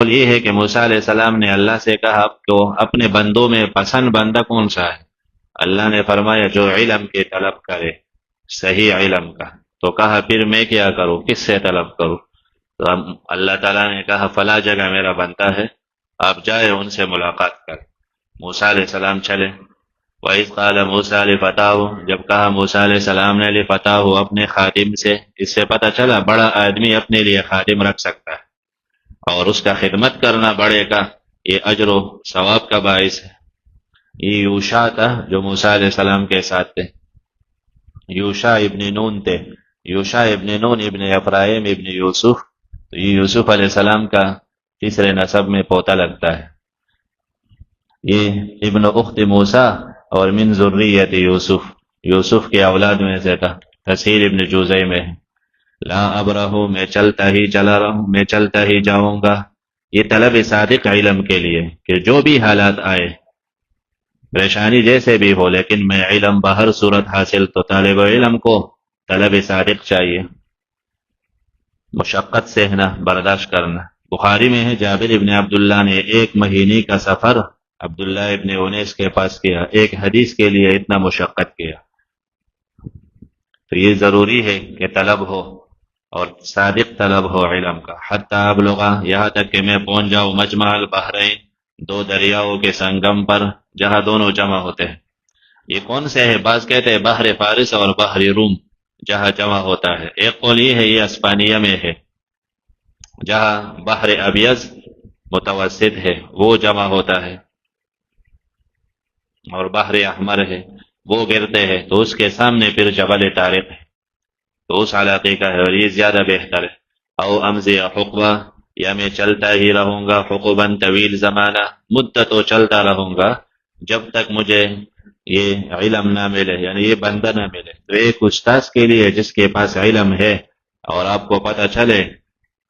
قول یہ ہے کہ موسیٰ علیہ السلام نے اللہ سے کہا کہ اپنے بندوں میں پسند بندہ کون سا ہے؟ اللہ نے فرمایا جو علم کی طلب کرے، صحیح علم کا۔ تو کہا پھر میں کیا کروں، کس سے طلب کروں؟ تو اللہ تعالیٰ نے کہا فلاں جگہ میرا بندہ ہے، آپ جائے ان سے ملاقات کر۔ موسیٰ علیہ السلام چلے۔ وَإِذْ قَالَ مُوسَىٰ لِفَتَاهُ، جب کہا موسیٰ علیہ السلام نے لِفَتَاهُ اپنے خادم سے، اس سے پتہ چلا بڑا آدمی اپنے لیے خادم رکھ سکتا ہے، اور اس کا خدمت کرنا بڑے کا یہ اجر و ثواب کا باعث ہے۔ یہ یوشع تھا جو موسیٰ علیہ السلام کے ساتھ تھے، یوشع ابن نون تھے، یوشع ابن نون ابن افرایم ابن یوسف، تو یہ یوسف علیہ السلام کا تیسرے نسب میں پوتا لگتا ہے۔ یہ ابن اخت موسیٰ اور من ذریت یوسف، یوسف کے اولاد میں سے تھا، تسہیل ابن جوزی میں ہے۔ لا ابرہ، میں چلتا ہی چلا رہا ہوں، میں چلتا ہی جاؤں گا۔ یہ طلب صادق علم کے لیے کہ جو بھی حالات آئے، پریشانی جیسے بھی ہو، لیکن میں علم بہر صورت حاصل، تو طالب علم کو طلب صادق چاہیے، مشقت سہنا، برداشت کرنا۔ بخاری میں ہے جابر ابن عبداللہ نے 1 مہینے کا سفر عبداللہ ابن انیس کے پاس کیا، ایک حدیث کے لیے اتنا مشقت کیا۔ تو یہ ضروری ہے کہ طلب ہو، اور صادق طلب ہو علم کا۔ حتی ابلغا، یہاں تک کہ میں پہنچ جاؤں مجمع البحرین، 2 دریاؤں کے سنگم پر، جہاں دونوں جمع ہوتے ہیں۔ یہ کون سے ہے؟ بعض کہتے ہیں بحر فارس اور بحر روم، جہاں جمع ہوتا ہے۔ ایک قول یہ ہے یہ اسپانیہ میں ہے، جہاں بحر ابیض متوسط ہے وہ جمع ہوتا ہے، اور بحر احمر ہے وہ گرتے ہیں، تو اس کے سامنے پھر جبل طارق ہے، تو اس علاقے کا ہے، اور یہ زیادہ بہتر ہے۔ او امضی حقبہ، یا میں چلتا ہی رہوں گا، حقباً طویل زمانہ، مدت و چلتا رہوں گا جب تک مجھے یہ علم نہ ملے، یعنی یہ بندہ نہ ملے۔ تو ایک استاذ کے لیے جس کے پاس علم ہے اور آپ کو پتہ چلے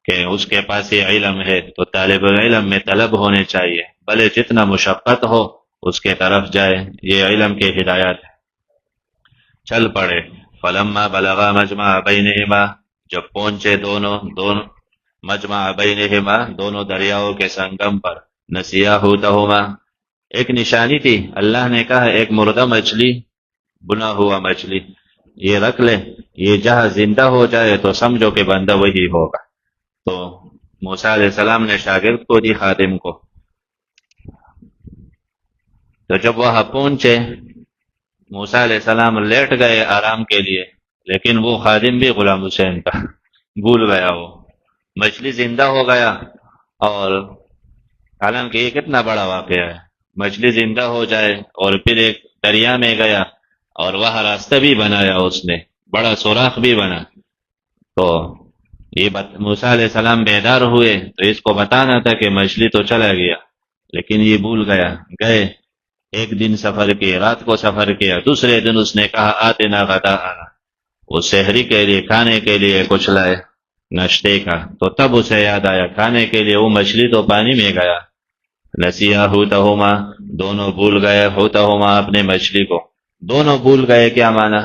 کہ اس کے پاس یہ علم ہے، تو طالب علم میں طلب ہونے چاہیے، بھلے جتنا مشقت ہو اس کے طرف جائے، یہ علم کی ہدایت ہے۔ چل پڑے۔ فلما بلغا مجمع بینہما، جب پہنچے دونوں مجمع بینہما، دونوں دریاؤں کے سنگم پر، نسیا حوتہما، ایک نشانی تھی، اللہ نے کہا ایک مردہ مچھلی، بنا ہوا مچھلی یہ رکھ لے، یہ جہاں زندہ ہو جائے تو سمجھو کہ بندہ وہی ہوگا۔ تو موسیٰ علیہ السلام نے شاگرد کو دی، خادم کو۔ تو جب وہاں پہنچے، موسیٰ علیہ السلام لیٹ گئے آرام کے لیے، لیکن وہ خادم بھی غلام حسین کا بھول گیا، وہ مچھلی زندہ ہو گیا۔ اور حالانکہ یہ کتنا بڑا واقعہ ہے، مچھلی زندہ ہو جائے، اور پھر ایک دریا میں گیا اور وہاں راستہ بھی بنایا، اس نے بڑا سوراخ بھی بنا۔ تو یہ موسیٰ علیہ السلام بیدار ہوئے تو اس کو بتانا تھا کہ مچھلی تو چلا گیا، لیکن یہ بھول گیا۔ گئے، ایک دن سفر کیا، رات کو سفر کیا، دوسرے دن اس نے کہا آتنا غداءنا، وہ سحری کے لیے کھانے کے لیے کچھ لائے ناشتے کا، تو تب اسے یاد آیا کھانے کے لیے وہ مچھلی تو پانی میں گیا۔ نسیا حوتہما، دونوں بھول گئے، حوتہما اپنے مچھلی کو، دونوں بھول گئے۔ کیا معنی؟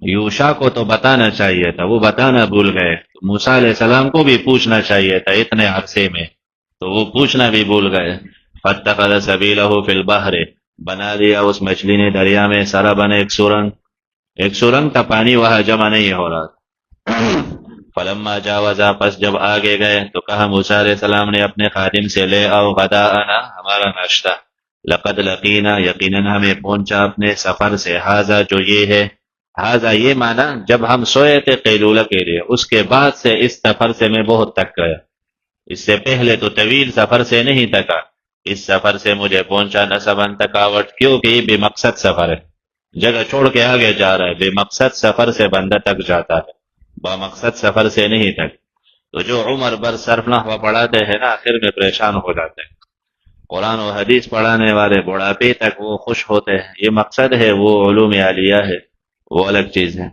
یوشع کو تو بتانا چاہیے تھا، وہ بتانا بھول گئے۔ موسیٰ علیہ السلام کو بھی پوچھنا چاہیے تھا اتنے عرصے میں، تو وہ پوچھنا بھی بھول گئے۔ فاتخذ سبیلہ فی البحر، بنا لیا اس مچھلی نے دریا میں سرباً ایک سرنگ، ایک سرنگ کا پانی وہاں جمع نہیں ہو رہا۔ فلما جاوزا، پس جب آگے گئے تو کہا موسیٰ علیہ السلام نے اپنے خادم سے لے آؤ غداءنا، ہمارا ناشتہ۔ لقد لقینا، یقیناً ہمیں پہنچا اپنے سفر سے، ھذا جو یہ ہے، ھذا یہ معنی جب ہم سوئے تھے قیلولہ کے لیے، اس کے بعد سے اس سفر سے میں بہت تک گیا، اس سے پہلے تو طویل سفر سے نہیں تکا، اس سفر سے مجھے پہنچا نصباً تکاوٹ، کیونکہ یہ بے مقصد سفر ہے، جگہ چھوڑ کے آگے جا رہا ہے، بے مقصد سفر سے بندہ تک جاتا ہے، با مقصد سفر سے نہیں تک۔ تو جو عمر بھر صرف نحو پڑھاتے ہیں نا، آخر میں پریشان ہو جاتے ہیں۔ قرآن و حدیث پڑھانے والے بڑھاپے تک وہ خوش ہوتے ہیں، یہ مقصد ہے، وہ علوم عالیہ ہے، وہ الگ چیز ہے۔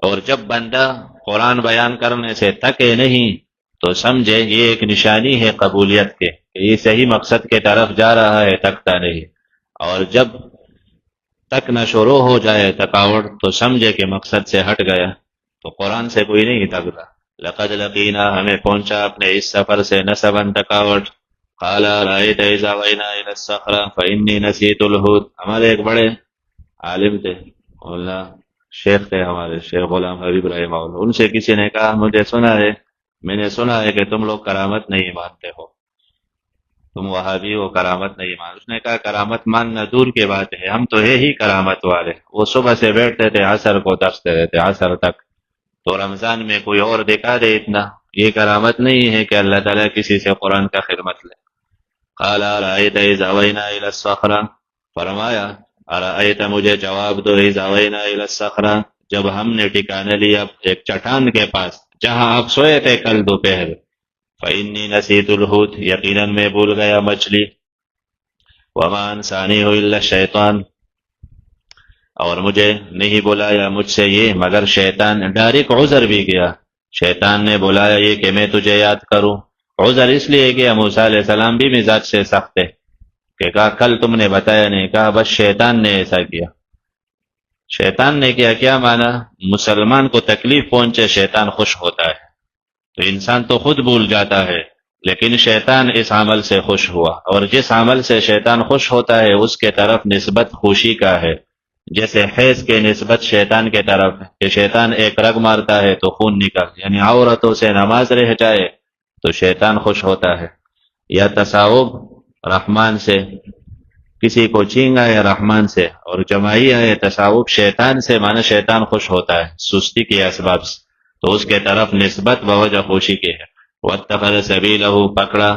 اور جب بندہ قرآن بیان کرنے سے تکے نہیں تو سمجھے یہ ایک نشانی ہے قبولیت کے، کہ یہ صحیح مقصد کے طرف جا رہا ہے، تکتا نہیں۔ اور جب تکنا شروع ہو جائے تکاوٹ، تو سمجھے کہ مقصد سے ہٹ گیا، تو قرآن سے کوئی نہیں تکتا۔ لقد لقینا ہمیں پہنچا اپنے اس سفر سے نصبا تھکاوٹ. قال رأيت إذا وينا إلى الصخرة فإني نسيت الحوت. ہمارے ایک بڑے عالم تھے مولانا شیخ تھے ہمارے شیخ غلام حبیب رحمہ اللہ. ان سے کسی نے کہا میں نے سنا ہے کہ تم لوگ کرامت نہیں مانتے ہو، تم وہابی ہو، کرامت نہیں مان. اس نے کہا کرامت ماننا دور کی بات ہے، ہم تو ہے ہی کرامت والے. وہ صبح سے بیٹھتے تھے عصر کو درس دیتے تھے عصر تک. تو رمضان میں کوئی اور دکھا دے اتنا، یہ کرامت نہیں ہے کہ اللہ تعالیٰ کسی سے قرآن کا خدمت لے. قال ارأيت إذ أوينا إلى الصخرة. فرمایا ارأيت مجھے جواب دو إذ أوينا إلى الصخرة جب ہم نے ٹھکانے لیا ایک چٹان کے پاس جہاں آپ سوئے تھے کل دوپہر. فإني نسيت الحوت یقیناً میں بھول گیا مچھلی. وما أنسانيه إلا الشیطان اور مجھے نہیں بلایا مجھ سے یہ مگر شیطان. ڈائریکٹ عذر بھی کیا، شیطان نے بلایا یہ کہ میں تجھے یاد کروں. عذر اس لیے کہ موسیٰ علیہ السلام بھی مزاج سے سخت ہے کہ کہا کل تم نے بتایا نہیں، کہا بس شیطان نے ایسا کیا. شیطان نے کیا مانا؟ مسلمان کو تکلیف پہنچے شیطان خوش ہوتا ہے، تو انسان تو خود بھول جاتا ہے لیکن شیطان اس عمل سے خوش ہوا. اور جس عمل سے شیطان خوش ہوتا ہے اس کے طرف نسبت خوشی کا ہے، جیسے حیض کے نسبت شیطان کے طرف ہے کہ شیطان ایک رگ مارتا ہے تو خون نکل، یعنی عورتوں سے نماز رہ جائے تو شیطان خوش ہوتا ہے. یا تصاوب رحمان سے، کسی کو چینگ آئے رحمان سے اور جمائی آئے تصاوب شیطان سے، مانا شیطان خوش ہوتا ہے سستی کے اسباب سے، تو اس کے طرف نسبت بوجہ خوشی کے ہے. واتخذ سبیلہ پکڑا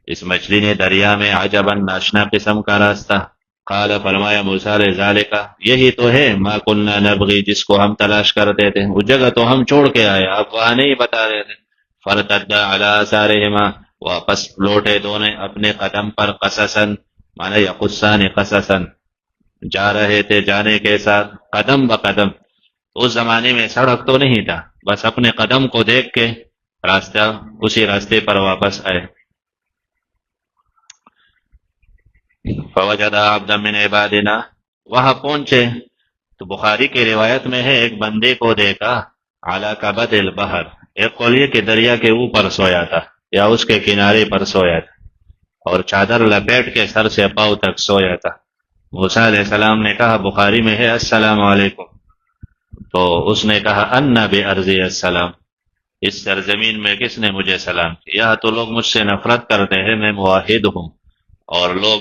اس مچھلی نے دریا میں عجبا ناشنا قسم کا راستہ. قال فرمایا موسیٰ علیہ ذالک یہی تو ہے ما کننا نبغی جس کو ہم تلاش کرتے تھے، وہ جگہ تو ہم چھوڑ کے آئے آپ وہاں نہیں بتا رہے تھے. فرتدا علی آثارہما واپس لوٹے دونوں اپنے قدم پر قصصا مانا یقصان قصصا جا رہے تھے جانے کے ساتھ قدم بقدم. اس زمانے میں سڑک تو نہیں تھا، بس اپنے قدم کو دیکھ کے راستہ اسی راستے پر واپس آئے. فوجد عبدا من عبادنا وہاں پہنچے تو بخاری کی روایت میں ہے ایک بندے کو دیکھا علی کبد البحر، ایک قولیے کے دریا کے اوپر سویا تھا یا اس کے کنارے پر سویا تھا اور چادر لپیٹ کے سر سے پاؤں تک سویا تھا. موسیٰ علیہ السلام نے کہا بخاری میں ہے السلام علیکم، تو اس نے کہا انا بارضی السلام، اس سرزمین میں کس نے مجھے سلام کیا؟ یہاں تو لوگ مجھ سے نفرت کرتے ہیں، میں موحد ہوں اور لوگ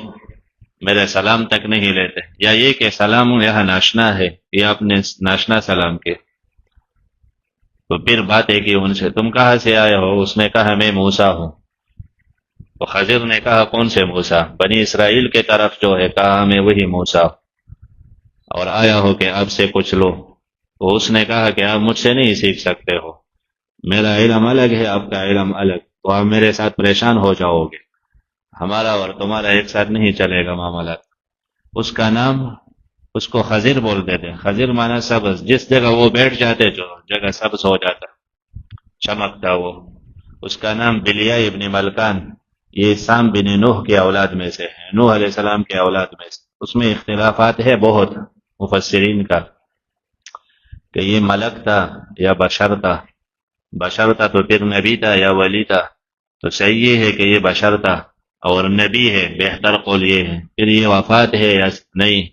میرے سلام تک نہیں لیتے. یا یہ کہ سلام یہاں ناشنا ہے، یہ اپنے ناشنا سلام کے. تو پھر بات ہے کہ ان سے تم کہاں سے آئے ہو؟ اس نے کہا میں موسیٰ ہوں. تو خضر نے کہا کون سے موسیٰ؟ بنی اسرائیل کے طرف جو ہے، کہا میں وہی موسیٰ اور آیا ہو کہ آپ سے کچھ لو. تو اس نے کہا کہ آپ مجھ سے نہیں سیکھ سکتے ہو، میرا علم الگ ہے آپ کا علم الگ، تو آپ میرے ساتھ پریشان ہو جاؤ گے، ہمارا اور تمہارا ایک ساتھ نہیں چلے گا معاملات. اس کا نام اس کو خضر بولتے تھے. خضر مانا سبز، جس جگہ وہ بیٹھ جاتے جو جگہ سبز ہو جاتا چمکتا وہ. اس کا نام بلیا ابن ملکان، یہ سام بن نوح کی اولاد میں سے ہے، نوح علیہ السلام کے اولاد میں سے. اس میں اختلافات ہے بہت مفسرین کا کہ یہ ملک تھا یا بشر تھا. بشر تھا تو پھر نبی تھا یا ولی تھا، تو صحیح یہ ہے کہ یہ بشر تھا اور نبی ہے، بہتر قول یہ ہے. پھر یہ وفات ہے یا نہیں،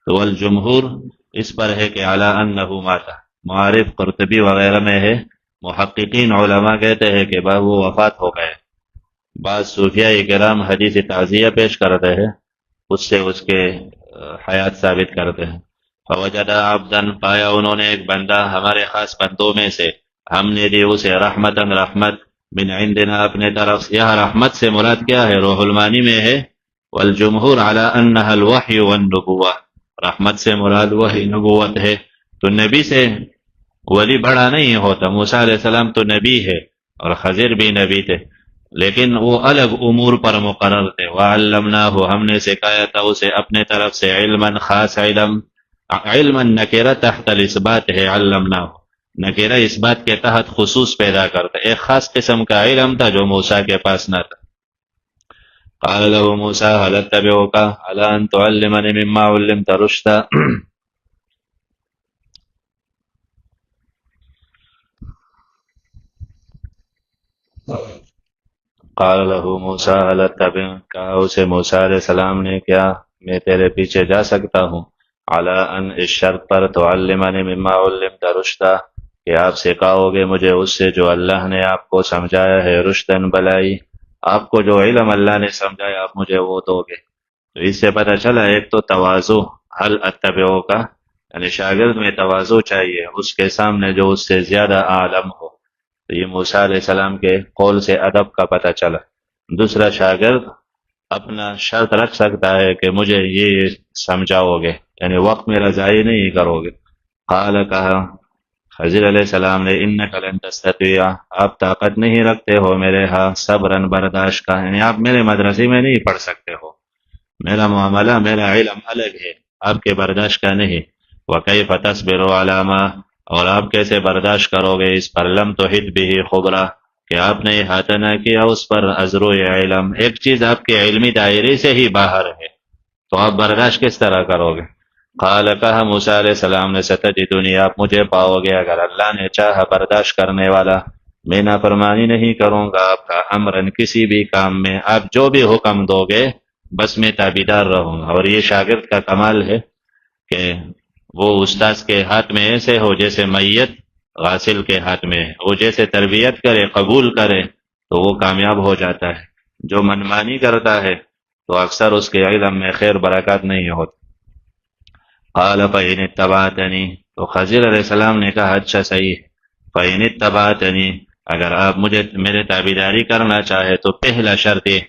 تو والجمہور اس پر ہے کہ علی انہ ماتا. معارف قرطبی وغیرہ میں ہے، محققین علماء کہتے ہیں کہ وہ وفات ہو گئے. بعض صوفیاء کرام حدیث تعزیہ پیش کرتے ہیں، اس سے اس کے حیات ثابت کرتے ہیں. فوجد عبدا پایا انہوں نے ایک بندہ ہمارے خاص بندوں میں سے، ہم نے دی اسے رحمتن رحمت من عندنا اپنے طرف. یہاں رحمت سے مراد کیا ہے؟ روح المانی میں ہے والجمہور علی انہا الوحی والنبوہ، رحمت سے مراد وحی نبوت ہے. تو نبی سے ولی بڑا نہیں ہوتا. موسیٰ علیہ السلام تو نبی ہے اور خضر بھی نبی تھے، لیکن وہ الگ امور پر مقرر تھے. وعلمناہ ہم نے سکھایا تھا اسے اپنے طرف سے علما خاص علم. علما نکرہ تحت الاثبات ہے، علمناہ نکرہ اس بات کے تحت خصوص پیدا کرتا، ایک خاص قسم کا علم تھا جو موسیٰ کے پاس نہ تھا. قال له موسیٰ هل اتبعک علی ان تعلمنی مما علمت رشدا. قال له موسیٰ هل اتبعک، کہا اسے موسیٰ علیہ السلام نے، کیا میں تیرے پیچھے جا سکتا ہوں، علی ان، اس شرط پر، تعلمنی مما علمت رشدا، کہ آپ سکھاؤ گے مجھے اس سے جو اللہ نے آپ کو سمجھایا ہے، رشدن بلائی، آپ کو جو علم اللہ نے سمجھایا آپ مجھے وہ دو گے۔ تو اس سے پتہ چلا ایک تو تواضع، حل اتبعو کا، یعنی شاگرد میں تواضع چاہیے، اس کے سامنے جو اس سے زیادہ عالم ہو۔ تو یہ موسیٰ علیہ السلام کے قول سے ادب کا پتہ چلا۔ دوسرا، شاگرد اپنا شرط رکھ سکتا ہے کہ مجھے یہ سمجھاؤ گے، یعنی وقت میرا ضائع نہیں کرو گے۔ قال، کہا خضر علیہ السلام نے، انک لن تستطیع، آپ طاقت نہیں رکھتے ہو میرے ہاں صبرن، برداشت کا، یعنی آپ میرے مدرسے میں نہیں پڑھ سکتے ہو، میرا معاملہ، میرا علم الگ ہے، آپ کے برداشت کا نہیں۔ وکیف تصبر علی ما، اور آپ کیسے برداشت کرو گے اس پر، لم تحط به خبرا، کہ آپ نے احاطہ نہ کیا اس پر ازرو علم، ایک چیز آپ کے علمی دائرے سے ہی باہر ہے، تو آپ برداشت کس طرح کرو گے؟ قال، کہا موسیٰ علیہ السلام نے، ستجدنی، آپ مجھے پاؤ گے اگر اللہ نے چاہا برداشت کرنے والا، میں نافرمانی نہیں کروں گا آپ کا، امرن، کسی بھی کام میں، آپ جو بھی حکم دو گے بس میں تابیدار رہوں گا۔ اور یہ شاگرد کا کمال ہے کہ وہ استاذ کے ہاتھ میں ایسے ہو جیسے میت غاسل کے ہاتھ میں ہے، وہ جیسے تربیت کرے، قبول کرے تو وہ کامیاب ہو جاتا ہے، جو منمانی کرتا ہے تو اکثر اس کے علم میں خیر برکات نہیں ہوتی۔ قال فإن اتبعتنی، تو خضر علیہ السلام نے کہا اچھا صحیح، فإن اتبعتنی، اگر آپ مجھے میرے تابعداری کرنا چاہے تو پہلا شرط یہ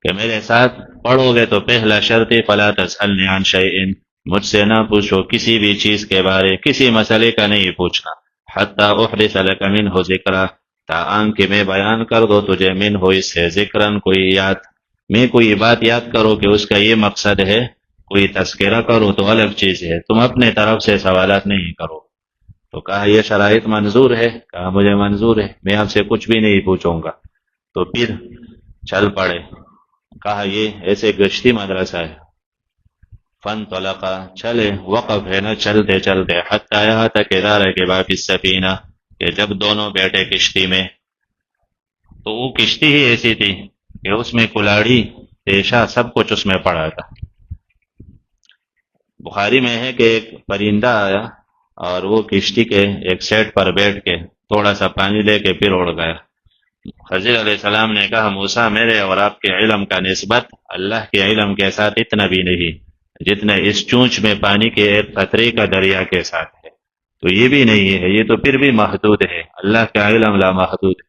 کہ میرے ساتھ پڑھو گے، تو پہلا شرط فلا تسألنی عن شیء، مجھ سے نہ پوچھو کسی بھی چیز کے بارے، کسی مسئلے کا نہیں پوچھنا، حتی احدث لک منہ ذکرا، تاان کہ میں بیان کر دو تجھے منہ اس سے ذکرن، کوئی یاد، میں کوئی بات یاد کرو کہ اس کا یہ مقصد ہے، کوئی تذکرہ کرو تو الگ چیز ہے، تم اپنے طرف سے سوالات نہیں کرو۔ تو کہا یہ شرائط منظور ہے؟ کہا مجھے منظور ہے، میں آپ سے کچھ بھی نہیں پوچھوں گا۔ تو پھر چل پڑے، کہا یہ ایسے گشتی مدرسہ ہے۔ فانطلقا، چلے، وقف ہے نا، چلتے چلتے، حتی یہاں تک ادارہ کے باقی السفینہ، کہ جب دونوں بیٹھے کشتی میں، تو وہ کشتی ہی ایسی تھی کہ اس میں کلاڑی، تیشہ، سب کچھ اس میں پڑا تھا۔ بخاری میں ہے کہ ایک پرندہ آیا اور وہ کشتی کے ایک سیٹ پر بیٹھ کے تھوڑا سا پانی لے کے پھر اڑ گیا۔ خضر علیہ السلام نے کہا موسیٰ، میرے اور آپ کے علم کا نسبت اللہ کے علم کے ساتھ اتنا بھی نہیں جتنا اس چونچ میں پانی کے ایک قطرے کا دریا کے ساتھ ہے، تو یہ بھی نہیں ہے، یہ تو پھر بھی محدود ہے، اللہ کا علم لا محدود ہے۔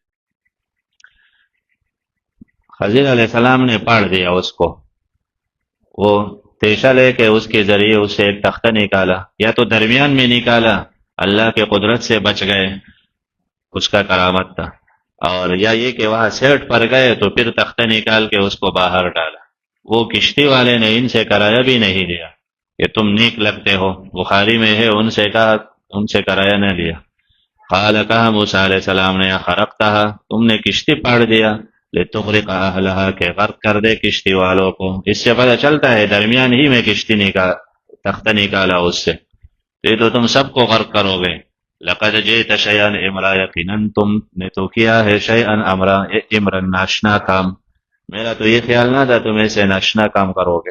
خضر علیہ السلام نے پڑھ دیا اس کو، وہ تیشہ لے کے اس کے ذریعے اسے ایک تختہ نکالا، یا تو درمیان میں نکالا، اللہ کے قدرت سے بچ گئے، اس کا کرامت تھا، اور یا یہ کہ وہاں سیٹ پر گئے تو پھر تختہ نکال کے اس کو باہر ڈالا۔ وہ کشتی والے نے ان سے کرایہ بھی نہیں لیا کہ تم نیک لگتے ہو، بخاری میں ہے، ان سے کہا ان سے کرایہ نہ لیا۔ قال، کہا موسیٰ علیہ السلام نے، خرقتہا، تم نے کشتی پاڑ دیا، لتغرق اہلہا، کہ غرق کر دے کشتی والوں کو۔ اس سے پتہ چلتا ہے درمیان ہی میں کشتی تختہ نکالا اس سے، یہ تو تم سب کو غرق کرو گے۔ لقد جئت شیئا امرا، یقیناً تم نے تو کیا ہے شیئا امرا، امرا ناشنا کام، میرا تو یہ خیال نہ تھا تم ایسے ناشنا کام کرو گے۔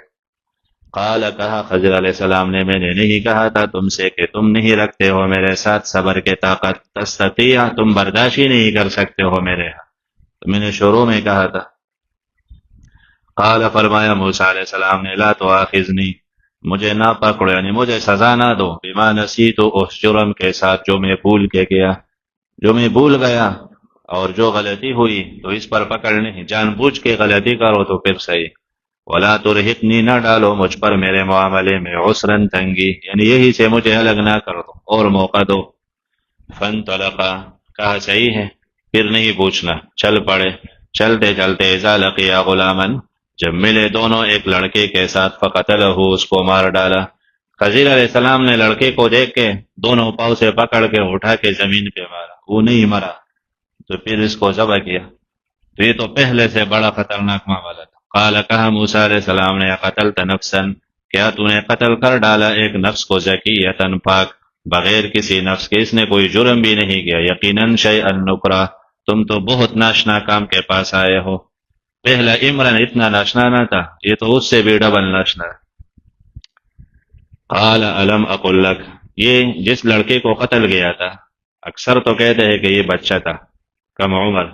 قال، کہا خضر علیہ السلام نے، میں نے نہیں کہا تھا تم سے کہ تم نہیں رکھتے ہو میرے ساتھ صبر کے طاقت، تستطیع، تم برداشت ہی نہیں کر سکتے ہو میرے ہاں، تو میں نے شروع میں کہا تھا۔ قال، فرمایا موسیٰ علیہ السلام نے، لا تؤاخذنی، مجھے نہ پکڑو، یعنی مجھے سزا نہ دو، بما نسیت، اس جرم کے ساتھ جو میں بھول کے گیا، جو میں بھول گیا اور جو غلطی ہوئی تو اس پر پکڑ نہیں، جان بوجھ کے غلطی کرو تو پھر صحیح۔ ولا ترہقنی، نہ ڈالو مجھ پر میرے معاملے میں عسرا، تنگی، یعنی یہی سے مجھے الگ نہ کر دو اور موقع دو۔ فانطلقا، کہا صحیح ہے، پھر نہیں پوچھنا، چل پڑے، چلتے چلتے اذا لقیا غلاما، جب ملے دونوں ایک لڑکے کے ساتھ، فقتلہ، اس کو مار ڈالا۔ خضر علیہ السلام نے لڑکے کو دیکھ کے دونوں پاؤں سے پکڑ کے اٹھا کے زمین پہ مارا، وہ نہیں مرا، تو پھر اس کو ذبح کیا، تو یہ تو پہلے سے بڑا خطرناک معاملہ تھا۔ قال، کہا موسیٰ علیہ السلام نے، قتلت نفسا، کیا تو نے قتل کر ڈالا ایک نفس کو، زکیۃ، پاک، بغیر کسی نفس کے، اس نے کوئی جرم بھی نہیں کیا، یقیناً شیئا نکرا، تم تو بہت ناشنا کام کے پاس آئے ہو. پہلا عمران اتنا ناشنا نہ تھا، یہ تو اس سے بھی ڈبل ناشنا ہے. قال الم اقل لک، یہ جس لڑکے کو قتل گیا تھا، اکثر تو کہتے ہیں کہ یہ بچہ تھا کم عمر،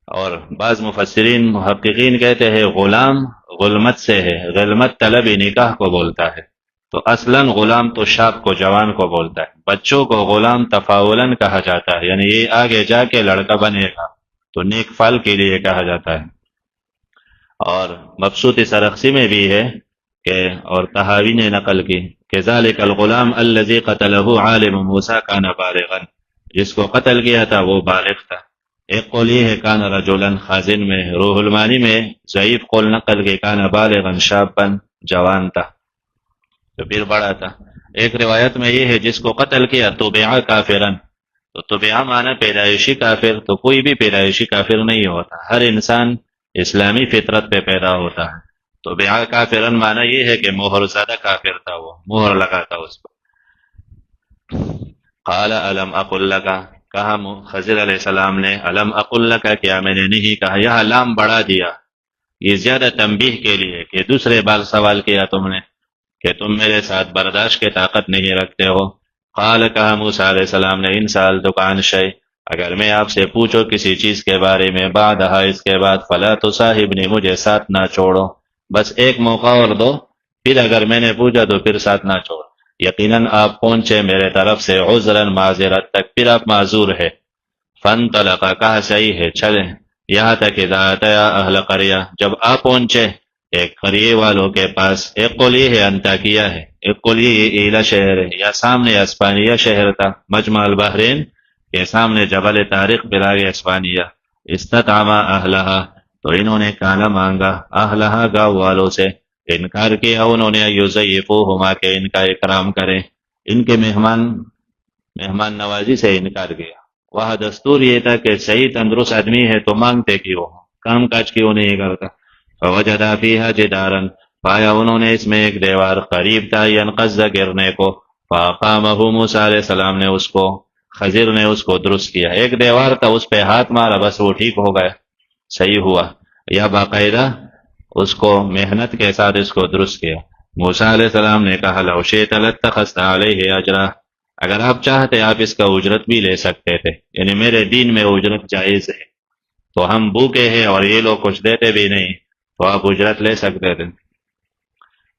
اور بعض مفسرین محققین کہتے ہیں غلام غلمت سے ہے، غلمت طلبی نکاح کو بولتا ہے. تو اصلاً غلام تو شاب کو، جوان کو بولتا ہے. بچوں کو غلام تفاولن کہا جاتا ہے، یعنی یہ آگے جا کے لڑکا بنے گا تو نیک فال کے لیے کہا جاتا ہے. اور مبسوط سرخسی میں بھی ہے کہ، اور تحاوی نے نقل کی کہ ذالک الغلام الذی قتلہ عالم موسیٰ کان بالغا، جس کو قتل کیا تھا وہ بالغ تھا. ایک قول یہ ہے کان رجلا، خازن میں روح المانی میں ضعیف قول نقل کے کان بالغا شابا، جوان تھا تو پھر بڑا تھا. ایک روایت میں یہ ہے جس کو قتل کیا طبع کافرن، تو طبع معنی پیدائشی کافر، تو کوئی بھی پیدائشی کافر نہیں ہوتا، ہر انسان اسلامی فطرت پہ پیدا ہوتا ہے. تو طبع کافرن معنی یہ ہے کہ مہر زدہ کافر تھا، وہ مہر لگا تھا اس پر. قال الم اقل لک، کہا خضر علیہ السلام نے الم اقل لک، کیا میں نے نہیں کہا. یہاں لام بڑھا دیا، یہ زیادہ تنبیہ کے لیے کہ دوسرے بار سوال کیا تم نے کہ تم میرے ساتھ برداشت کی طاقت نہیں رکھتے ہو. قال، کہا موسیٰ علیہ السلام نے ان سألتک عن شیء، اگر میں آپ سے پوچھو کسی چیز کے بارے میں، بعدہا اس کے بعد، فلا تصاحبنی، مجھے ساتھ نہ چھوڑو، بس ایک موقع اور دو، پھر اگر میں نے پوچھا تو پھر ساتھ نہ چھوڑو. یقیناً آپ پہنچے میرے طرف سے عذراً معذرت تک، پھر آپ معذور ہے. فانطلقا، کہا صحیح ہے چلیں. یہاں تک اذا اتیا اہل قریہ، جب آپ پہنچے ایک قریے والوں کے پاس. ایک قول یہ ہے انطاکیہ ہے، ایک قول یہ ایلا شہر ہے، یا سامنے اسپانیہ شہر تھا، مجمع البحرین کے سامنے جبل طارق بلاگ اسپانیہ. استطعما اہلہا، تو انہوں نے کانا مانگا اہلہا، گاؤں والوں سے. انکار کیا انہوں نے یضیفوہما، کہ ان کا اکرام کریں، ان کے مہمان نوازی سے انکار کیا. وہاں دستور یہ تھا کہ صحیح تندرست آدمی ہے تو مانگتے کیوں، کام کاج کیوں نہیں کرتا. فوجدا فیہا جدارا، پایا انہوں نے اس میں ایک دیوار، قریب تھا ینقض، گرنے کو. فاقامہ موسیٰ علیہ السلام نے اس کو، خضر نے اس کو درست کیا. ایک دیوار تھا، اس پہ ہاتھ مارا، بس وہ ٹھیک ہو گیا، صحیح ہوا. یا باقاعدہ اس کو محنت کے ساتھ اس کو درست کیا. موسیٰ علیہ السلام نے کہا لو شئت لاتخذت علیہ اجرا، اگر آپ چاہتے آپ اس کا اجرت بھی لے سکتے تھے، یعنی میرے دین میں اجرت جائز ہے. تو ہم بھوکے ہیں اور یہ لوگ کچھ دیتے بھی نہیں، تو آپ اجرت لے سکتے تھے.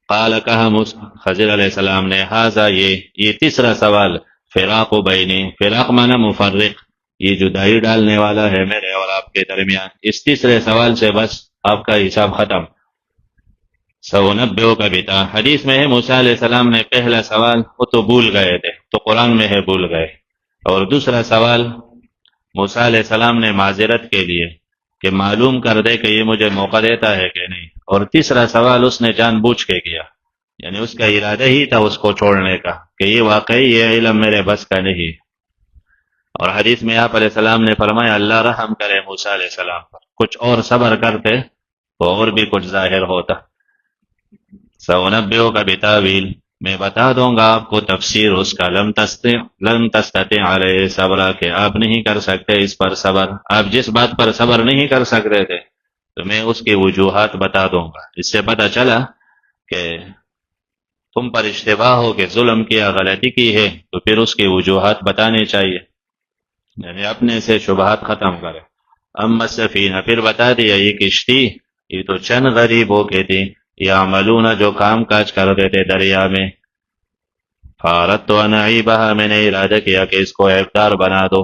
قال، کہا خضر علیہ السلام نے ہذا، یہ تیسرا سوال، فراق بینی، فراق معنی مفرق، یہ جدائی ڈالنے والا ہے میرے اور آپ کے درمیان. اس تیسرے سوال سے بس آپ کا حساب ختم. سونبئک بتا، حدیث میں ہے موسیٰ علیہ السلام نے پہلا سوال وہ تو بھول گئے تھے، تو قرآن میں ہے بھول گئے. اور دوسرا سوال موسیٰ علیہ السلام نے معذرت کے لیے کہ معلوم کر دے کہ یہ مجھے موقع دیتا ہے کہ نہیں. اور تیسرا سوال اس نے جان بوجھ کے کیا، یعنی اس کا ارادہ ہی تھا اس کو چھوڑنے کا، کہ یہ واقعی یہ علم میرے بس کا نہیں. اور حدیث میں آپ علیہ السلام نے فرمایا اللہ رحم کرے موسیٰ علیہ السلام پر، کچھ اور صبر کرتے تو اور بھی کچھ ظاہر ہوتا. سونبئک بتاویل، میں بتا دوں گا آپ کو تفسیر اس کا. لن تستطیع علیہ صبر، کہ آپ نہیں کر سکتے اس پر صبر. آپ جس بات پر صبر نہیں کر سکتے تھے تو میں اس کی وجوہات بتا دوں گا. اس سے پتہ چلا کہ تم پر اشتباہ ہو کہ ظلم کیا، غلطی کی ہے، تو پھر اس کی وجوہات بتانی چاہیے، یعنی اپنے سے شبہات ختم کرے. اما السفینہ، پھر بتا دیا یہ کشتی، یہ تو چند غریبوں کے تھی، یعملون، جو کام کاج کرتے تھے دریا میں. فاردت ان اعیبھا، میں نے ارادہ کیا کہ اس کو عیبدار بنا دو،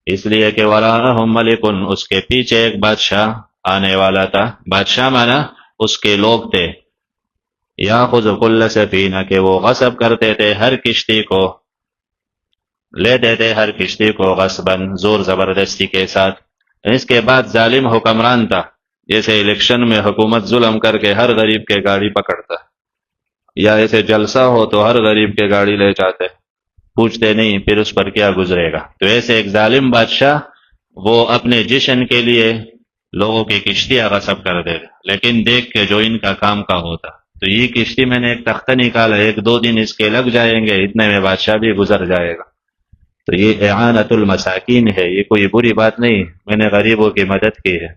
اس لیے کہ وراءہم ملک، اس کے پیچھے ایک بادشاہ آنے والا تھا. بادشاہ مانا اس کے لوگ تھے. یاخذ کل سفینہ، کہ وہ غصب کرتے تھے ہر کشتی کو، لیتے تھے ہر کشتی کو غصباً، زور زبردستی کے ساتھ. اس کے بعد ظالم حکمران تھا، جیسے الیکشن میں حکومت ظلم کر کے ہر غریب کے گاڑی پکڑتا، یا ایسے جلسہ ہو تو ہر غریب کے گاڑی لے جاتے، پوچھتے نہیں پھر اس پر کیا گزرے گا. تو ایسے ایک ظالم بادشاہ وہ اپنے جشن کے لیے لوگوں کی کشتیاں غصب کر دے، لیکن دیکھ کے جو ان کا کام کا ہوتا. تو یہ کشتی میں نے ایک تختہ نکالا، 1-2 دن اس کے لگ جائیں گے، اتنے میں بادشاہ بھی گزر جائے گا. تو یہ اعانت المساکین ہے، یہ کوئی بری بات نہیں، میں نے غریبوں کی مدد کی ہے،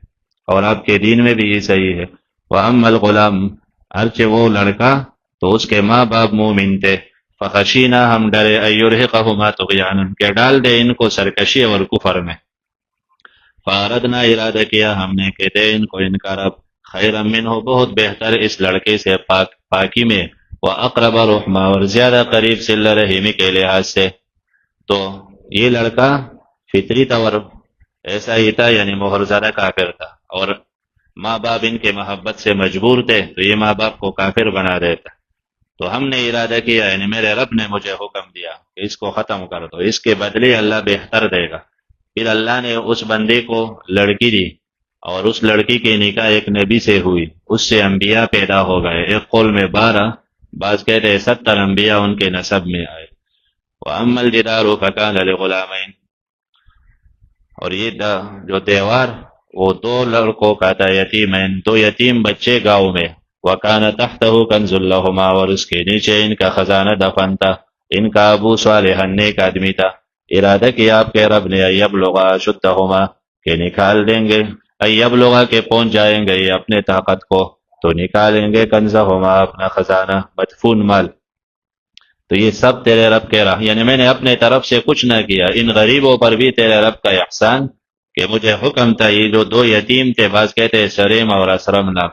اور آپ کے دین میں بھی یہ صحیح ہے۔ وَأَمَّا الْغُلَامُ، ہرچہ وہ لڑکا تو اس کے ماں باپ مومن تھے، فخشینا ہم ڈرے ان یرہقہما طغیانا کہ ڈال دے ان کو سرکشی اور کفر میں، فاردنا ارادہ کیا ہم نے کہ دے ان کو ان کا رب خیرا منہ بہت بہتر اس لڑکے سے پاکی میں، وَأَقْرَبَ رُحْمًا اور زیادہ قریب صلہ رحمی کے لحاظ سے۔ تو یہ لڑکا فطری طور ایسا ہی تھا، یعنی مہر زدہ کافر تھا، اور ماں باپ ان کے محبت سے مجبور تھے تو یہ ماں باپ کو کافر بنا دیتا۔ تو ہم نے ارادہ کیا، یعنی میرے رب نے مجھے حکم دیا کہ اس کو ختم کر دو، اس کے بدلے اللہ بہتر دے گا۔ پھر اللہ نے اس بندے کو لڑکی دی، اور اس لڑکی کی نکاح ایک نبی سے ہوئی، اس سے انبیاء پیدا ہو گئے، ایک قول میں 12، بعض کہتے ہیں 70 انبیاء ان کے نسب میں آئے۔ وَأَمَّا الْجِدَارُ فَكَانَ لِغُلَامَيْنِ، اور یہ جو دیوار وہ 2 لڑکوں کا تھا، یتیمین، 2 یتیم بچے گاؤں میں، وَكَانَ تَحْتَهُ كَنْزٌ لَهُمَا اور اس کے نیچے ان کا خزانہ دفن تھا، ان کا ابو صالح نیک آدمی تھا۔ ارادہ کیا آپ کے رب نے یبلغا اشدہما کہ نکال دیں گے، یبلغا کہ پہنچ جائیں گے یہ اپنے طاقت کو، تو نکالیں گے کنزہما اپنا خزانہ، مدفون مال۔ تو یہ سب تیرے رب کے راہ، یعنی میں نے اپنے طرف سے کچھ نہ کیا، ان غریبوں پر بھی تیرے رب کا احسان کہ مجھے حکم تھا، یہ جو 2 یتیم تھے، بعض کہتے ہیں سریم اور اسرم نام،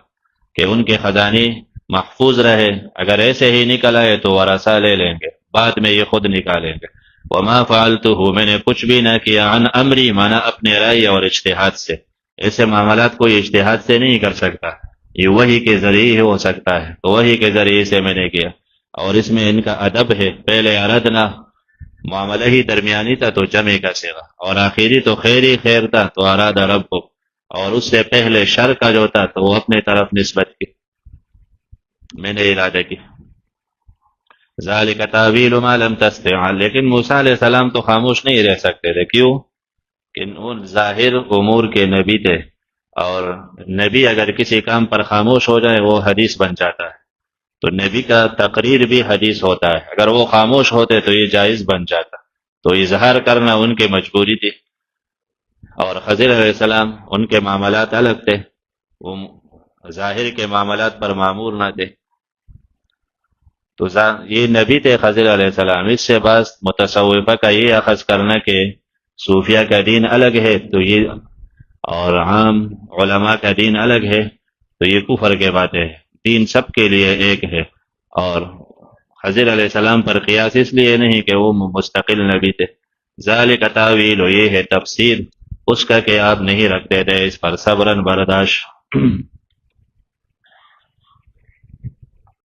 کہ ان کے خزانے محفوظ رہے، اگر ایسے ہی نکل آئے تو ورثہ لے لیں گے، بعد میں یہ خود نکالیں گے۔ وما فعلتہ میں نے کچھ بھی نہ کیا، عن امری مانا اپنے رائے اور اجتہاد سے، ایسے معاملات کوئی اجتہاد سے نہیں کر سکتا، یہ وحی کے ذریعے ہی ہو سکتا ہے، تو وحی کے ذریعے سے میں نے کیا۔ اور اس میں ان کا ادب ہے، پہلے اردنا معاملہ ہی درمیانی تھا تو جمع کا صیغہ، اور آخری تو خیر ہی خیر تھا تو اراد رب کو، اور اس سے پہلے شر کا جو تھا تو وہ اپنے طرف نسبت کی، میں نے ارادہ کی۔ ذالک تعویل ما لم تستطع، لیکن موسیٰ علیہ السلام تو خاموش نہیں رہ سکتے تھے، کیوں کہ ان ظاہر امور کے نبی تھے، اور نبی اگر کسی کام پر خاموش ہو جائے وہ حدیث بن جاتا ہے، تو نبی کا تقریر بھی حدیث ہوتا ہے، اگر وہ خاموش ہوتے تو یہ جائز بن جاتا، تو اظہار کرنا ان کی مجبوری تھی۔ اور خضر علیہ السلام ان کے معاملات الگ تھے، وہ ظاہر کے معاملات پر معمور نہ تھے، تو یہ نبی تھے خضر علیہ السلام۔ اس سے بعض متصوفہ کا یہ اخذ کرنا کہ صوفیہ کا دین الگ ہے تو یہ، اور عام علماء کا دین الگ ہے، تو یہ کفر کے باتیں ہیں، دین سب کے لیے ایک ہے۔ اور خضر علیہ السلام پر قیاس اس لیے نہیں کہ وہ مستقل نبی تھے۔ ذالک تاویل، یہ ہے تفسیر اس کا کہ آپ نہیں رکھتے تھے اس پر صبراً برداشت۔